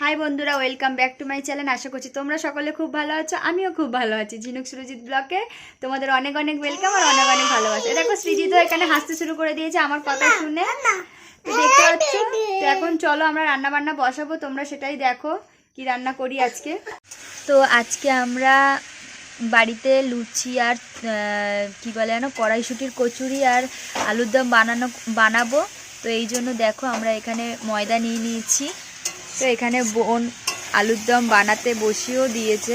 High বন্ধুরা, welcome back to my channel. আশা করছি তোমরা সকলে খুব ভালো আছো, আমিও খুব ভালো আছি। ঝিনুক সুরজিৎ ব্লগে তোমাদের অনেক অনেক ওয়েলকাম আর অনেক অনেক ভালোবাসা। দেখো সৃজিতও এখানে হাসতে শুরু করে দিয়েছে আমার কথা শুনে, তো দেখতে পাচ্ছ। তো এখন চলো আমরা রান্না বান্না বসাবো, তোমরা সেটাই দেখো কি রান্না করি আজকে। তো আজকে আমরা বাড়িতে লুচি আর কি বলে যেন কড়াইশুঁটির কচুরি আর আলুর দম বানাবো। তো এই জন্য দেখো আমরা এখানে ময়দা নিয়ে নিয়েছি। তো এখানে বোন আলুর দম বানাতে বসিয়েও দিয়েছে,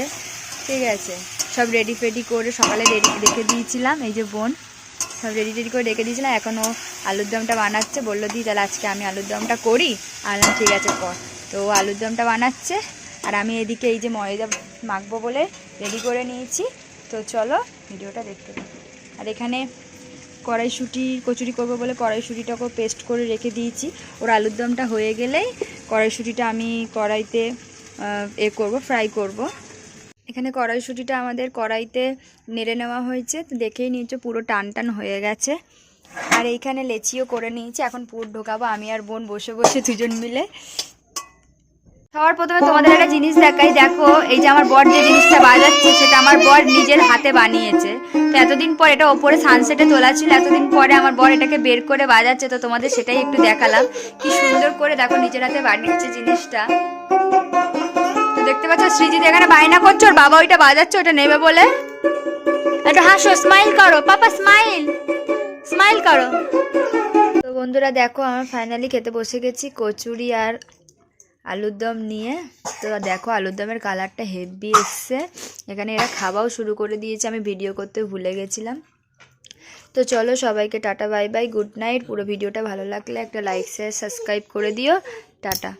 ঠিক আছে। সব রেডি ফেডি করে সকালে রেখে দিয়েছিলাম, এই যে বোন সব রেডি করে রেখে দিয়েছিলাম। এখন ও আলুর দমটা বানাচ্ছে, বললো দি তাহলে আজকে আমি আলুর দমটা করি। আনলাম ঠিক আছে কর। তো ও আলুর দমটা বানাচ্ছে আর আমি এদিকে এই যে ময়দা মাখবো বলে রেডি করে নিয়েছি। তো চলো ভিডিওটা দেখতে পাবো। আর এখানে কড়াইশুঁটি কচুরি করবো বলে কড়াইশুঁটিটাকেও পেস্ট করে রেখে দিয়েছি। ওর আলুর দমটা হয়ে গেলেই কড়াইশুঁটিটা আমি কড়াইতে ফ্রাই করব। এখানে কড়াইশুঁটিটা আমাদের কড়াইতে নেড়ে নেওয়া হয়েছে, তো দেখেই নিয়েছো পুরো টান টান হয়ে গেছে। আর এইখানে লেচিও করে নিয়েছি, এখন পুর ঢোকাবো আমি আর বোন বসে বসে দুজন মিলে। সবার প্রথমে তোমাদের একটা জিনিস দেখাই, দেখো এই যে আমার বর যে জিনিসটা বাজাচ্ছে সেটা আমার বর নিজের হাতে বানিয়েছে। তো এতদিন পর এটা ওপরে সানসেটে তোলা ছিল, এতদিন পরে আমার বর এটাকে বের করে বাজাচ্ছে, তো তোমাদের সেটাই একটু দেখালাম কি সুন্দর করে দেখো নিজের হাতে বানিয়েছে জিনিসটা। তো দেখতে পাচ্ছ সৃজিত এখানে বায়না করছো, ওর বাবা ওইটা বাজাচ্ছে, ওটা নেবে বলে। একটু হাসো, স্মাইল করো পাপা, স্মাইল স্মাইল করো। তো বন্ধুরা দেখো আমার ফাইনালি খেতে বসে গেছি কচুরি আর আলুর দম নিয়ে। তো দেখো আলুর দমের কালারটা হেভি এসছে। এখানে এরা খাওয়াও শুরু করে দিয়েছে, আমি ভিডিও করতে ভুলে গেছিলাম। তো চলো সবাইকে tata bye bye, good night. পুরো ভিডিওটা ভালো লাগলে একটা লাইক শেয়ার সাবস্ক্রাইব করে দিও। টাটা।